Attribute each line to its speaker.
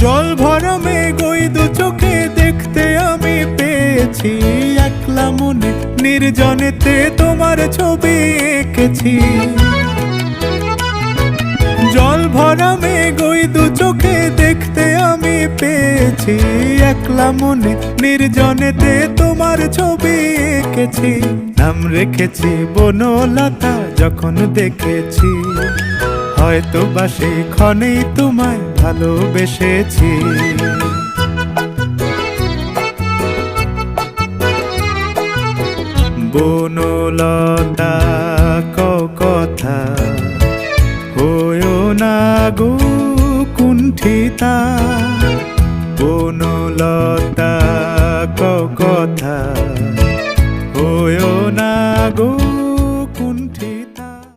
Speaker 1: জল ভরা মেঘ ওই দু চোখে দেখতে আমি পেয়েছি, একলা মনে নির্জনেতে তোমার ছবি এঁকেছি। জল ভরা মেঘ ওই দু চোখে দেখতে আমি পেয়েছি, একলা মনে নির্জনেতে তোমার ছবি এঁকেছি। নাম রেখেছি বনলতা যখন দেখেছি, হয়তো বা সেই ক্ষণেই তোমায় ভালোবেসেছি। বনলতা কথা হয়ো না গো কুণ্ঠিতা।